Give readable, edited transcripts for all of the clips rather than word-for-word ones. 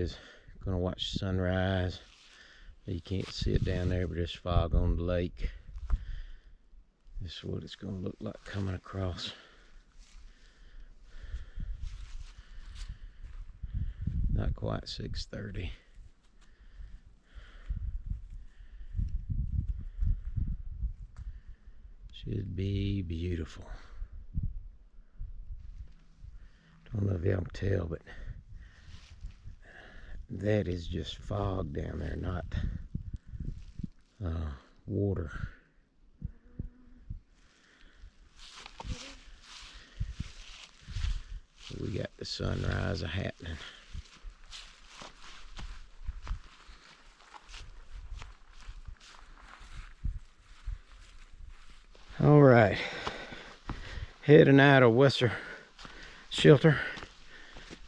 is. Gonna watch the sunrise. You can't see it down there, but there's fog on the lake. This is what it's gonna look like coming across. Not quite 6:30. Should be beautiful. Don't know if y'all can tell, but that is just fog down there, not water. We got the sunrise happening. All right, heading out of Wesser shelter.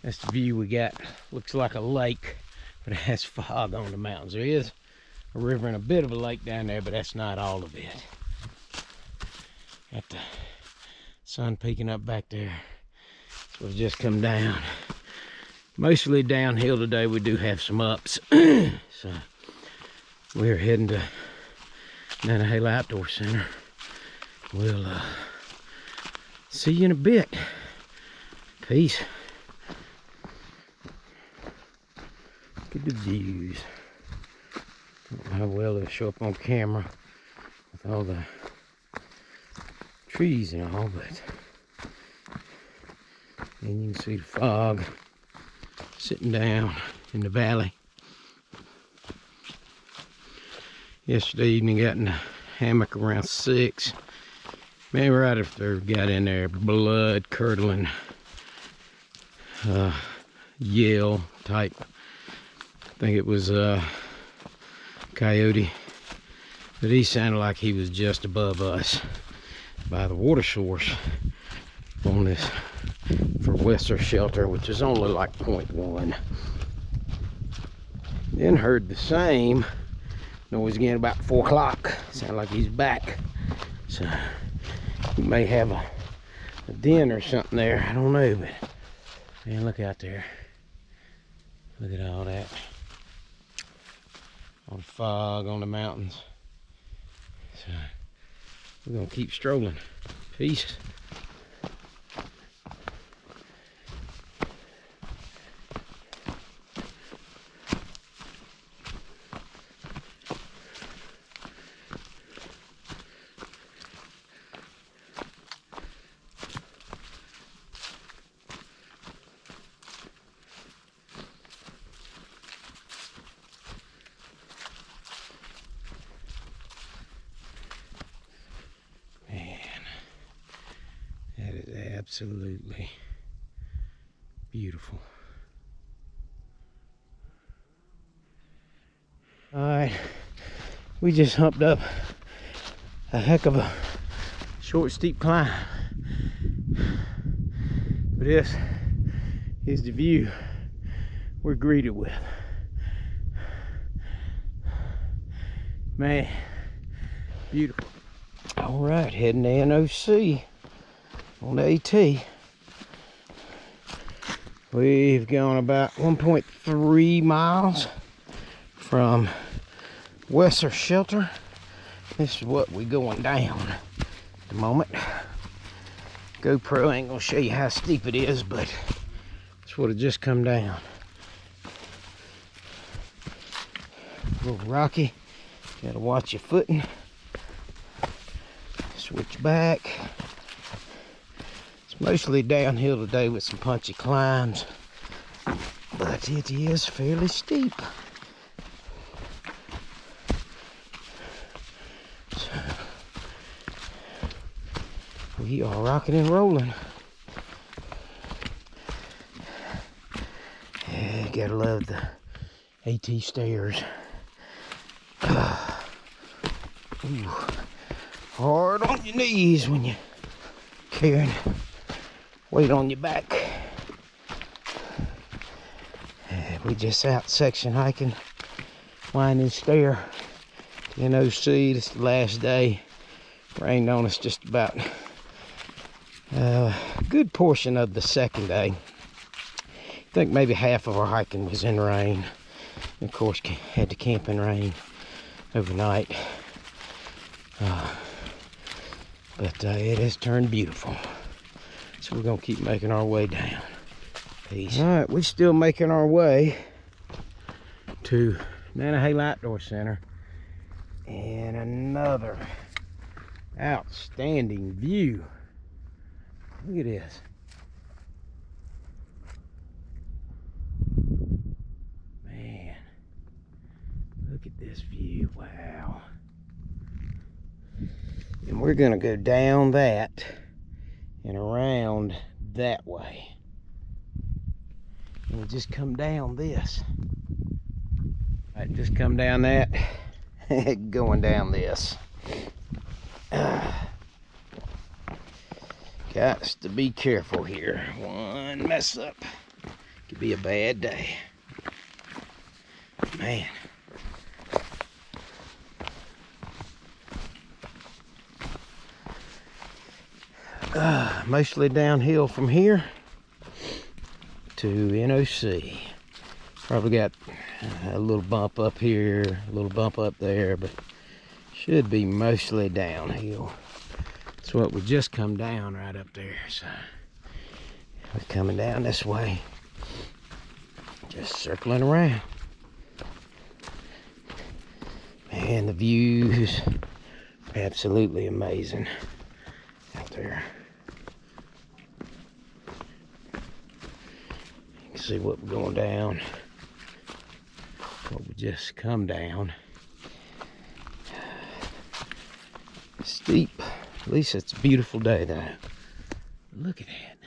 That's the view we got. Looks like a lake, but it has fog on the mountains. There is a river and a bit of a lake down there, but that's not all of it. Got the sun peeking up back there. So we've just come down. Mostly downhill today. We do have some ups. So we're heading to Nantahala Outdoor Center. We'll see you in a bit. Peace. Look at the views. Don't know how well they'll show up on camera with all the trees and all, but then you can see the fog sitting down in the valley. Yesterday evening, got in the hammock around 6. Man, right after got in there, blood curdling yell type. I think it was coyote, but he sounded like he was just above us by the water source on this for Wesser shelter, which is only like 0.1. Then heard the same noise again about 4 o'clock. Sounded like he's back. So he may have a den or something there. I don't know, but man, look out there. Look at all that. All the fog on the mountains. So we're gonna keep strolling. Peace. Absolutely beautiful. All right, we just humped up a heck of a short, steep climb. But this is the view we're greeted with. Man, beautiful. All right, heading to NOC. On the AT, we've gone about 1.3 miles from Wesser shelter. This is what we're going down at the moment. GoPro ain't gonna show you how steep it is, but it's what it just come down. A little rocky, gotta watch your footing. Switch back. Mostly downhill today with some punchy climbs, but it is fairly steep. So we are rocking and rolling. Yeah, gotta love the AT stairs. Ooh, hard on your knees when you're carrying weight on your back. We just out section hiking, winding stair to NOC. This is the last day. Rained on us just about a good portion of the second day. I think maybe half of our hiking was in rain. And of course, had to camp in rain overnight. But it has turned beautiful. So we're gonna keep making our way down. Peace. All right, we're still making our way to Nantahala Outdoor Center. And another outstanding view. Look at this. Man, look at this view. Wow. And we're gonna go down that and around that way. And we just come down this. All right, just come down that, going down this. Got to be careful here. One mess up could be a bad day. Man. Mostly downhill from here to NOC. Probably got a little bump up here, a little bump up there, but should be mostly downhill. That's what we just come down right up there. So we're coming down this way, just circling around. Man, the views absolutely amazing out there. You can see what we're going down, what we just come down. Steep. At least it's a beautiful day though. Look at that.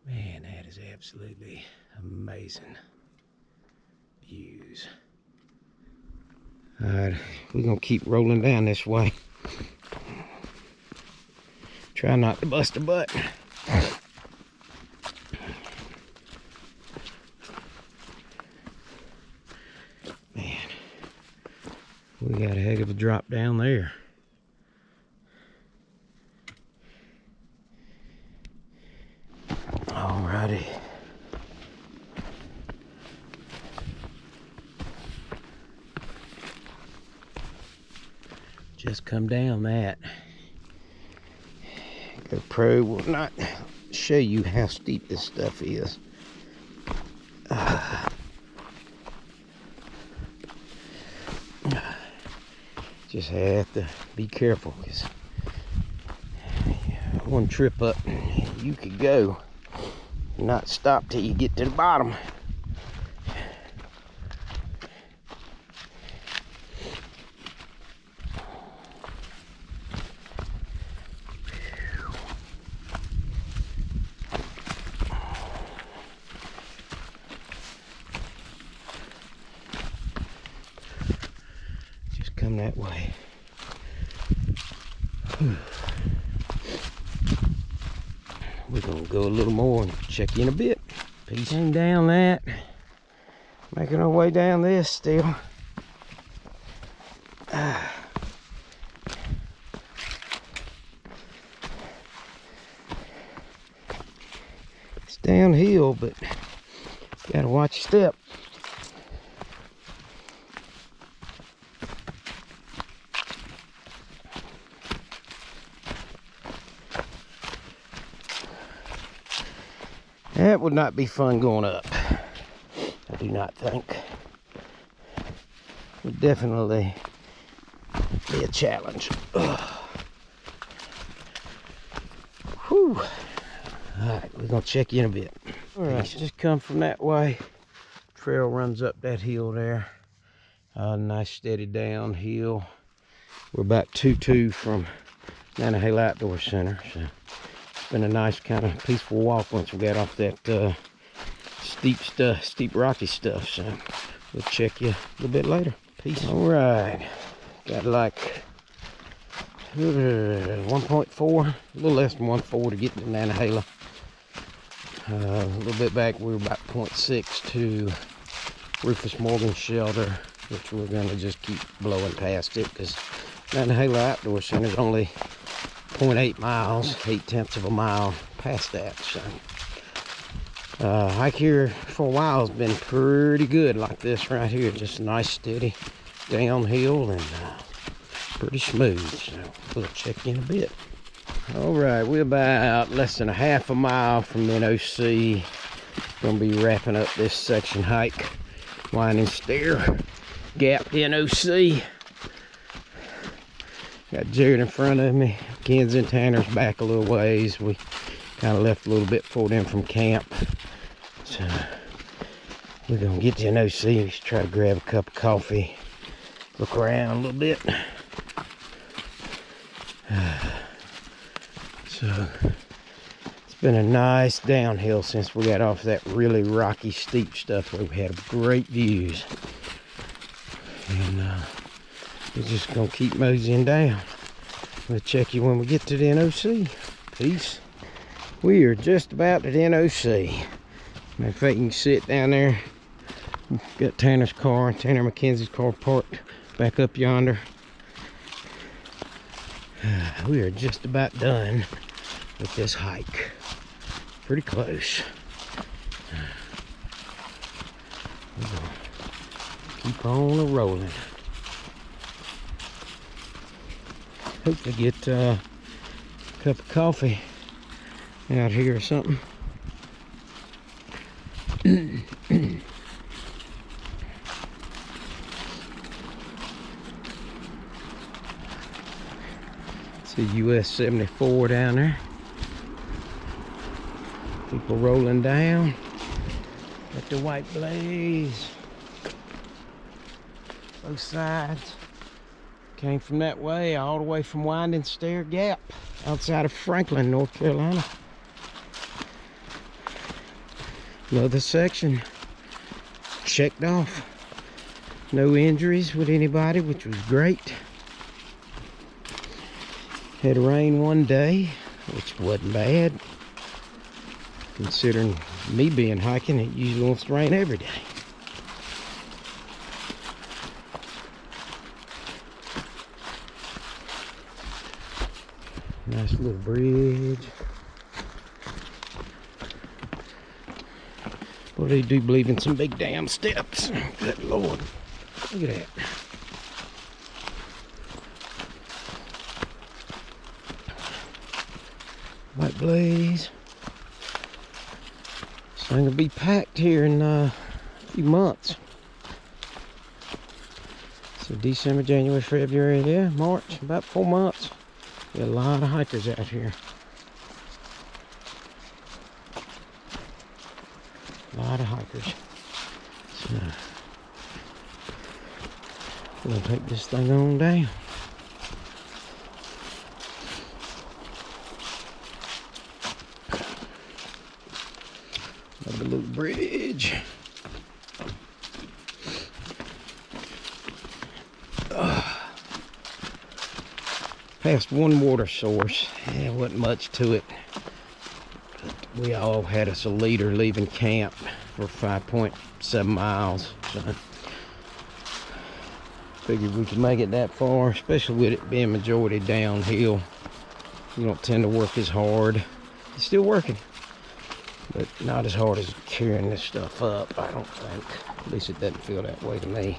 Man, that is absolutely amazing views. Alright, we're gonna keep rolling down this way. Try not to bust a butt. Man, we got a heck of a drop down there. Alrighty. Just come down that. GoPro will not show you how steep this stuff is. Just have to be careful, because one trip up, you could go, not stop till you get to the bottom. Just come that way. We're gonna go a little more and check in a bit. Peace. Came down that, making our way down this still. It's downhill, but gotta watch your step. That would not be fun going up, I do not think. Would definitely be a challenge. Whew. Alright, we're gonna check in a bit. Alright, just come from that way. Trail runs up that hill there. Nice steady downhill. We're about 2-2 from Nantahala Outdoor Center. So been a nice kind of peaceful walk once we got off that steep rocky stuff. So we'll check you a little bit later. Peace. All right, got like 1.4, a little less than 1.4 to get to Nantahala. A little bit back, we were about 0.6 to Rufus Morgan Shelter, which we're gonna just keep blowing past it because Nantahala Outdoor Center is only 0.8 miles, 0.8 of a mile past that. So Hike here for a while has been pretty good, like this right here. Just a nice steady downhill and pretty smooth. So we'll check in a bit. All right, we're about less than a half a mile from the NOC. Gonna be wrapping up this section hike. Winding stair, gap to NOC. Got Jared in front of me. Kenzie and Tanner's back a little ways. We kind of left a little bit for them from camp. So we're gonna get to NOC, try to grab a cup of coffee, look around a little bit. So it's been a nice downhill since we got off that really rocky, steep stuff where we had great views. And we're just gonna keep moseying down. We'll check you when we get to the NOC. Peace. We are just about at the NOC. Matter of fact, you can sit down there. Got Tanner's car, Tanner McKenzie's car parked back up yonder. We are just about done with this hike. Pretty close. We're gonna keep on rolling. Hopefully get a cup of coffee out here or something. See US 74 down there. People rolling down. Got the white blaze. Both sides. Came from that way, all the way from Winding Stair Gap, outside of Franklin, North Carolina. Another section checked off. No injuries with anybody, which was great. Had rain one day, which wasn't bad. Considering me being hiking, it usually wants to rain every day. Nice little bridge. Well, they do believe in some big damn steps. Good Lord. Look at that. White blaze. This thing will be packed here in a few months. So December, January, February, yeah, March, about 4 months. Got a lot of hikers out here. A lot of hikers. So we're gonna take this thing on down. Another little bridge. Past one water source. Yeah, wasn't much to it. But we all had us a leader leaving camp for 5.7 miles. So figured we could make it that far, especially with it being majority downhill. You don't tend to work as hard. It's still working, but not as hard as carrying this stuff up, I don't think. At least it doesn't feel that way to me.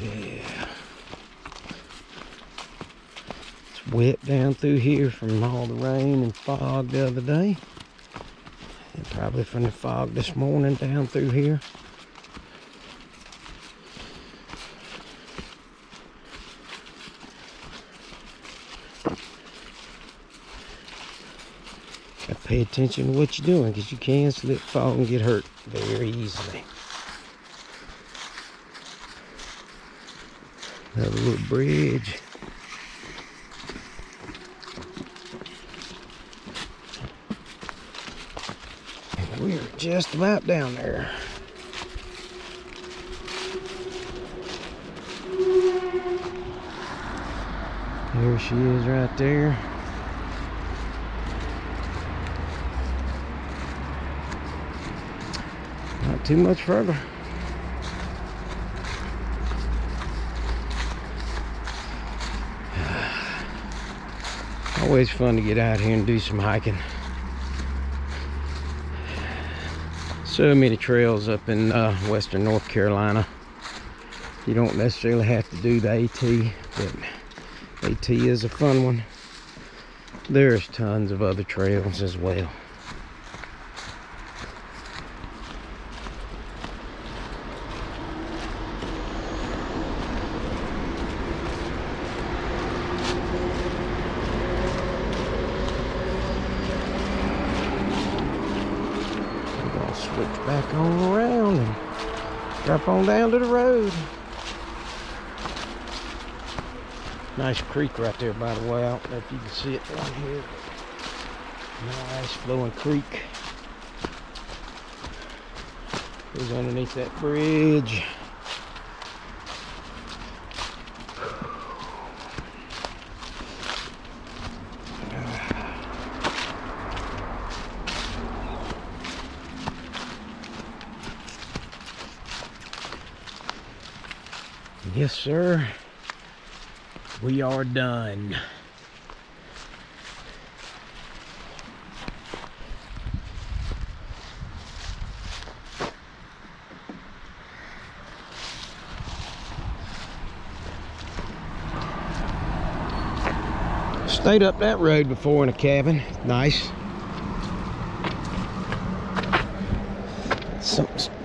Yeah. It's wet down through here from all the rain and fog the other day. And probably from the fog this morning down through here. Gotta pay attention to what you're doing, because you can slip, fall, and get hurt very easily. Another little bridge. And we're just about down there. There she is right there. too much further. Always fun to get out here and do some hiking. So many trails up in western North Carolina. You don't necessarily have to do the AT, but AT is a fun one. There's tons of other trails as well. Switch back on around and drop on down to the road. Nice creek right there, by the way. I don't know if you can see it down here. Nice flowing creek. Goes underneath that bridge. Yes, sir. We are done. Stayed up that road before in a cabin. Nice.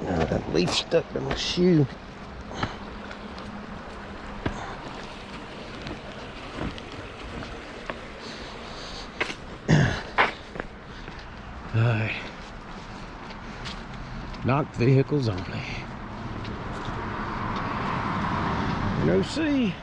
That leaf stuck to my shoe. Alright. NOC vehicles only. NOC.